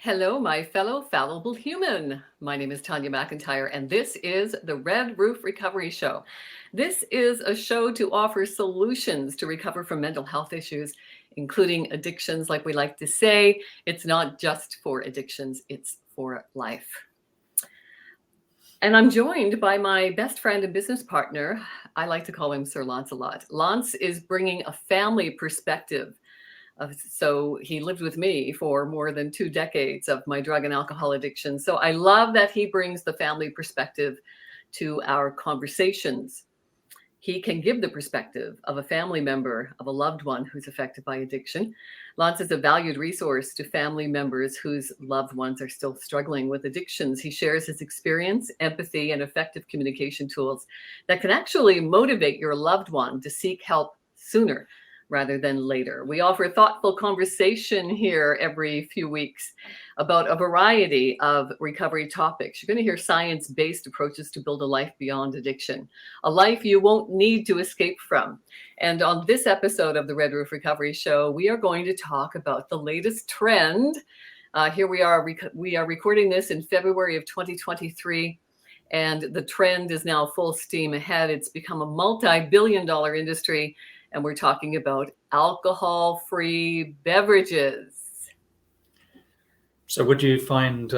Hello, my fellow fallible human. My name is Tanya McIntyre, and this is the Red Roof Recovery Show. This is a show to offer solutions to recover from mental health issues, including addictions, like we like to say. It's not just for addictions, it's for life. And I'm joined by my best friend and business partner. I like to call him Sir Lancelot. Lance is bringing a family perspective. So he lived with me for more than 2 decades of my drug and alcohol addiction. So I love that he brings the family perspective to our conversations. He can give the perspective of a family member, of a loved one who's affected by addiction. Lance is a valued resource to family members whose loved ones are still struggling with addictions. He shares his experience, empathy, and effective communication tools that can actually motivate your loved one to seek help sooner rather than later. We offer thoughtful conversation here every few weeks about a variety of recovery topics. You're going to hear science-based approaches to build a life beyond addiction, a life you won't need to escape from. And on this episode of the Red Roof Recovery Show, we are going to talk about the latest trend. Here we are recording this in February of 2023. And the trend is now full steam ahead. It's become a multi-billion-dollar industry, and we're talking about alcohol-free beverages. So what do you find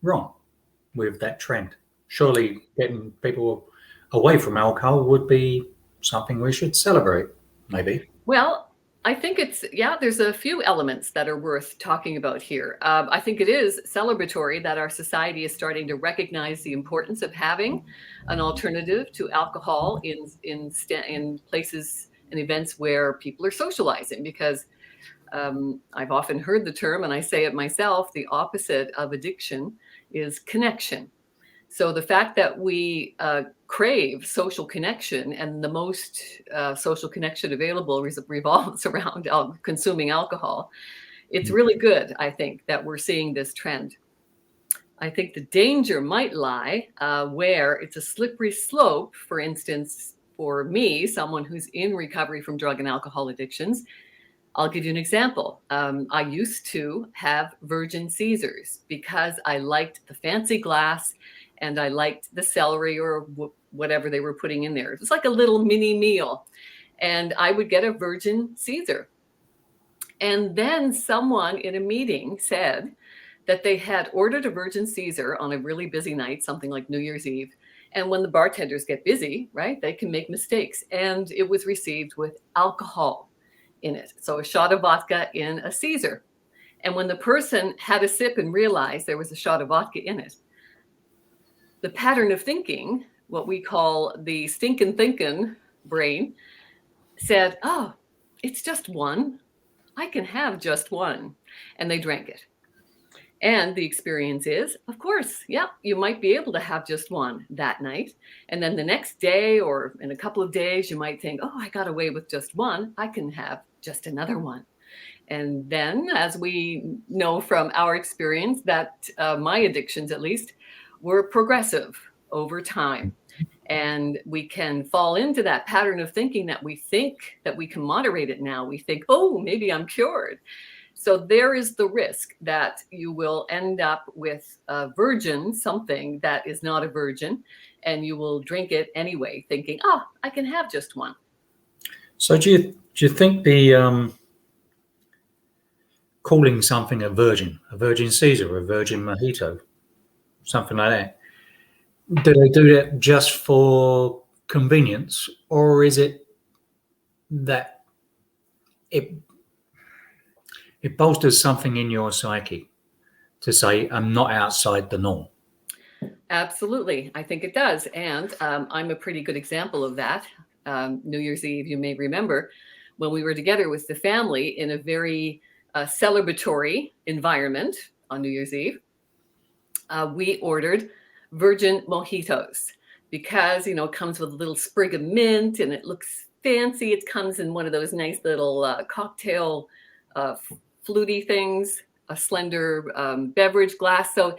wrong with that trend? Surely getting people away from alcohol would be something we should celebrate, maybe. Well, I think there's a few elements that are worth talking about here. I think it is celebratory that our society is starting to recognize the importance of having an alternative to alcohol in places and events where people are socializing, because I've often heard the term, and I say it myself, the opposite of addiction is connection. So the fact that we crave social connection, and the most social connection available revolves around consuming alcohol, it's really good, I think, that we're seeing this trend. I think the danger might lie where it's a slippery slope. For instance, for me, someone who's in recovery from drug and alcohol addictions, I'll give you an example. I used to have Virgin Caesars because I liked the fancy glass and I liked the celery or whatever they were putting in there. It was like a little mini meal. And I would get a Virgin Caesar. And then someone in a meeting said that they had ordered a Virgin Caesar on a really busy night, something like New Year's Eve. And when the bartenders get busy, right, they can make mistakes. And it was received with alcohol in it. So a shot of vodka in a Caesar. And when the person had a sip and realized there was a shot of vodka in it, the pattern of thinking, what we call the stinkin' thinkin' brain, said, oh, it's just one. I can have just one. And they drank it. And the experience is, of course, yeah, you might be able to have just one that night. And then the next day or in a couple of days, you might think, oh, I got away with just one. I can have just another one. And then, as we know from our experience, that my addictions, at least, were progressive over time. And we can fall into that pattern of thinking that we think that we can moderate it now. We think, oh, maybe I'm cured. So there is the risk that you will end up with a virgin, something that is not a virgin, and you will drink it anyway, thinking, oh, I can have just one. So do you think the calling something a Virgin Caesar, a Virgin Mojito, something like that, do they do that just for convenience, or is it that it bolsters something in your psyche to say, I'm not outside the norm? Absolutely. I think it does. And I'm a pretty good example of that. New Year's Eve, you may remember, when we were together with the family in a very celebratory environment on New Year's Eve, we ordered Virgin Mojitos because, it comes with a little sprig of mint and it looks fancy. It comes in one of those nice little cocktail fluty things, a slender beverage glass. So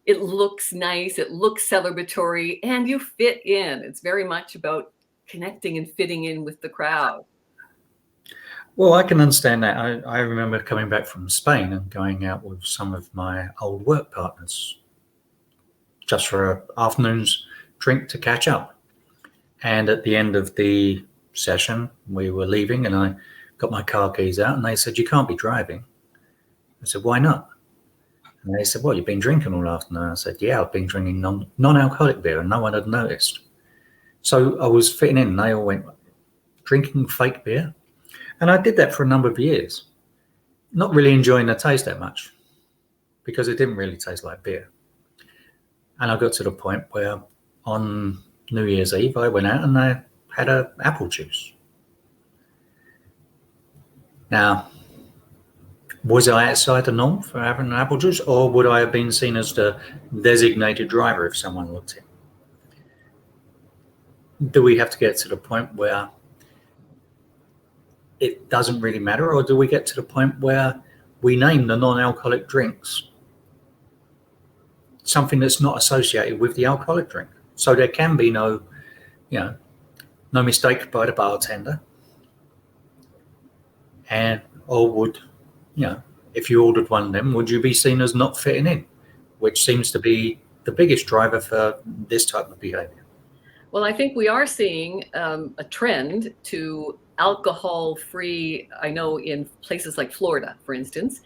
it looks nice, it looks celebratory, and you fit in. It's very much about connecting and fitting in with the crowd. Well, I can understand that. I remember coming back from Spain and going out with some of my old work partners just for an afternoon's drink to catch up. And at the end of the session, we were leaving and I got my car keys out and they said, "You can't be driving." I said, "Why not?" And they said, "Well, you've been drinking all afternoon." I said, "Yeah, I've been drinking non-alcoholic beer and no one had noticed." So I was fitting in and they all went, "Drinking fake beer?" And I did that for a number of years, not really enjoying the taste that much because it didn't really taste like beer. And I got to the point where on New Year's Eve, I went out and I had an apple juice. Now, was I outside the norm for having an apple juice, or would I have been seen as the designated driver if someone looked in? Do we have to get to the point where it doesn't really matter, or do we get to the point where we name the non-alcoholic drinks something that's not associated with the alcoholic drink? So there can be no mistake by the bartender. And, or would, if you ordered one of them, would you be seen as not fitting in? Which seems to be the biggest driver for this type of behavior. Well, I think we are seeing a trend to alcohol-free. I know in places like Florida, for instance,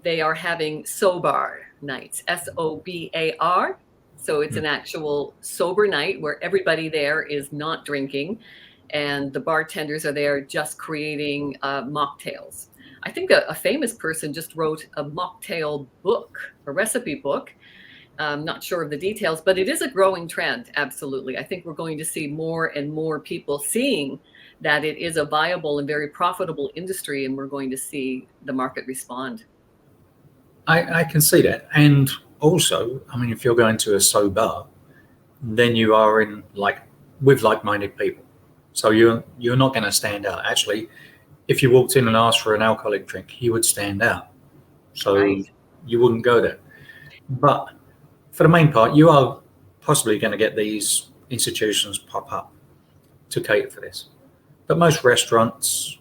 they are having sobar nights, SOBAR. So it's an actual sober night where everybody there is not drinking and the bartenders are there just creating mocktails. I think a famous person just wrote a mocktail book, a recipe book. I'm not sure of the details, but it is a growing trend. Absolutely. I think we're going to see more and more people seeing that it is a viable and very profitable industry, and we're going to see the market respond. I can see that. And also, I mean, if you're going to a sober, then you are in with like-minded people. So you're not going to stand out. Actually, if you walked in and asked for an alcoholic drink, you would stand out. So Right. you wouldn't go there. But for the main part, you are possibly going to get these institutions pop up to cater for this. But most restaurants,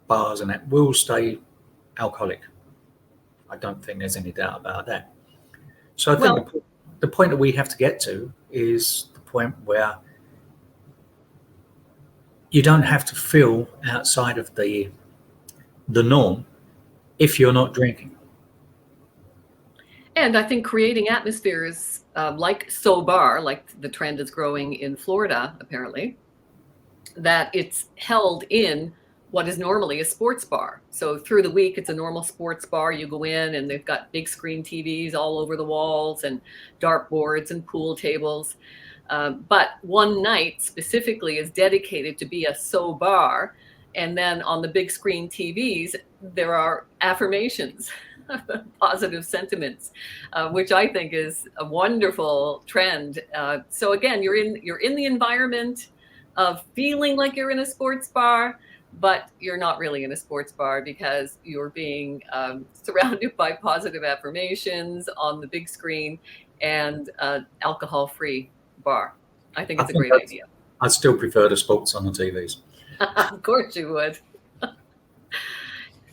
bars and that will stay alcoholic. I don't think there's any doubt about that. So I think the point that we have to get to is the point where you don't have to feel outside of the norm if you're not drinking. And I think creating atmospheres like sobar, like the trend is growing in Florida, apparently, that it's held in what is normally a sports bar. So through the week, it's a normal sports bar. You go in and they've got big screen TVs all over the walls and dartboards and pool tables. But one night specifically is dedicated to be a sobar. And then on the big screen TVs, there are affirmations, positive sentiments, which I think is a wonderful trend. So again, you're in the environment of feeling like you're in a sports bar, but you're not really in a sports bar because you're being surrounded by positive affirmations on the big screen and alcohol-free bar. I think it's a great idea. I'd still prefer the sports on the TVs. Of course you would.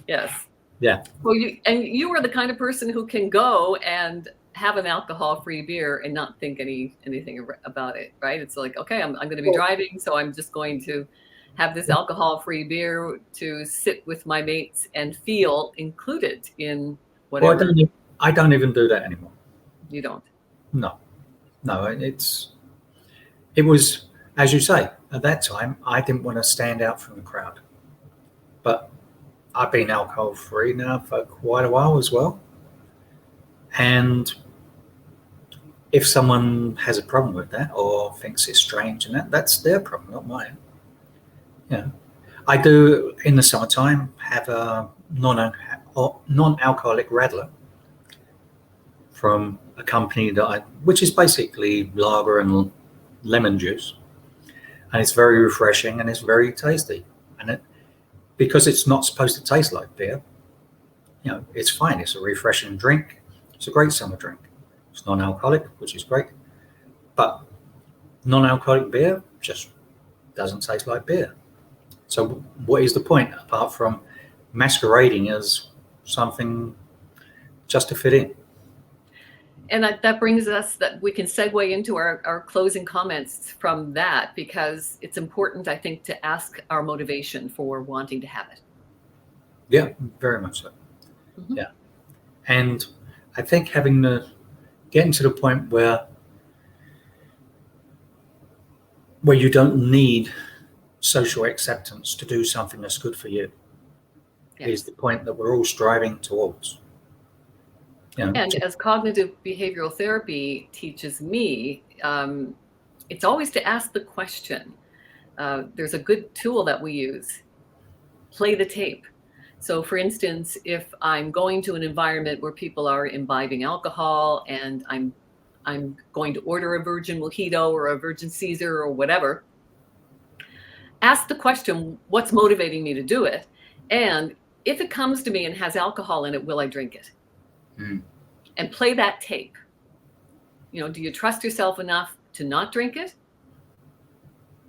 Yes. Yeah. Well, you are the kind of person who can go and have an alcohol-free beer and not think anything about it, right? It's like, okay, I'm going to be driving, so I'm just going to have this alcohol-free beer to sit with my mates and feel included in whatever. Well, I don't even do that anymore. You don't? No. It was, as you say, at that time, I didn't want to stand out from the crowd. But I've been alcohol-free now for quite a while as well. And if someone has a problem with that or thinks it's strange and that's their problem, not mine. I do in the summertime have a non-alcoholic radler from a company which is basically lager and lemon juice, and it's very refreshing and it's very tasty. And because it's not supposed to taste like beer, it's fine. It's a refreshing drink. It's a great summer drink. It's non-alcoholic, which is great, but non-alcoholic beer just doesn't taste like beer. So what is the point apart from masquerading as something just to fit in? And that brings us, that we can segue into our closing comments from that, because it's important, I think, to ask our motivation for wanting to have it. Yeah, very much so. Mm-hmm. Yeah. And I think getting to the point where you don't need social acceptance to do something that's good for you is the point that we're all striving towards. And as cognitive behavioral therapy teaches me, it's always to ask the question. There's a good tool that we use: play the tape. So for instance, if I'm going to an environment where people are imbibing alcohol and I'm going to order a virgin mojito or a virgin Caesar or whatever, ask the question, what's motivating me to do it? And if it comes to me and has alcohol in it, will I drink it? Mm. And play that tape. Do you trust yourself enough to not drink it?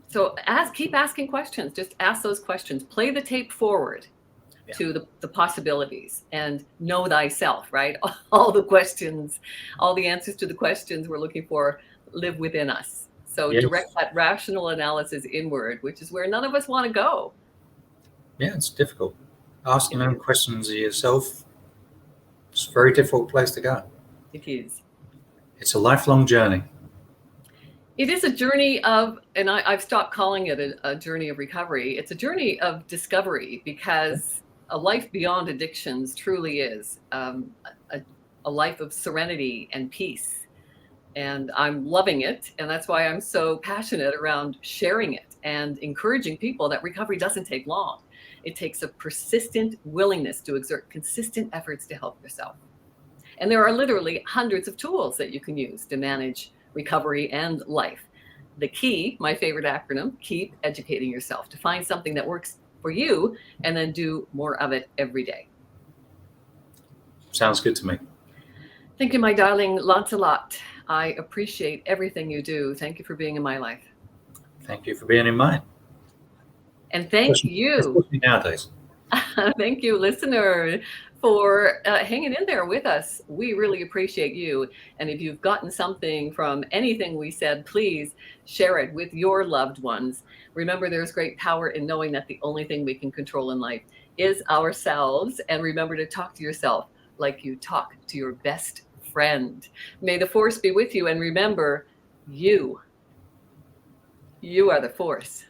So keep asking questions. Just ask those questions. Play the tape forward to the possibilities, and know thyself, right? All the questions, all the answers to the questions we're looking for live within us. So direct that rational analysis inward, which is where none of us want to go. Yeah, it's difficult. Asking them questions of yourself, it's a very difficult place to go. It is. It's a lifelong journey. It is a journey of, and I've stopped calling it a journey of recovery. It's a journey of discovery, because a life beyond addictions truly is a life of serenity and peace. And I'm loving it. And that's why I'm so passionate around sharing it and encouraging people that recovery doesn't take long. It takes a persistent willingness to exert consistent efforts to help yourself. And there are literally hundreds of tools that you can use to manage recovery and life. The key, my favorite acronym, keep educating yourself to find something that works for you and then do more of it every day. Sounds good to me. Thank you, my darling. Lots a lot. I appreciate everything you do. Thank you for being in my life. Thank you for being in mine. And thank you. Especially nowadays. Thank you, listener, for hanging in there with us. We really appreciate you. And if you've gotten something from anything we said, please share it with your loved ones. Remember, there's great power in knowing that the only thing we can control in life is ourselves. And remember to talk to yourself like you talk to your best friend. May the force be with you. And remember, you are the force.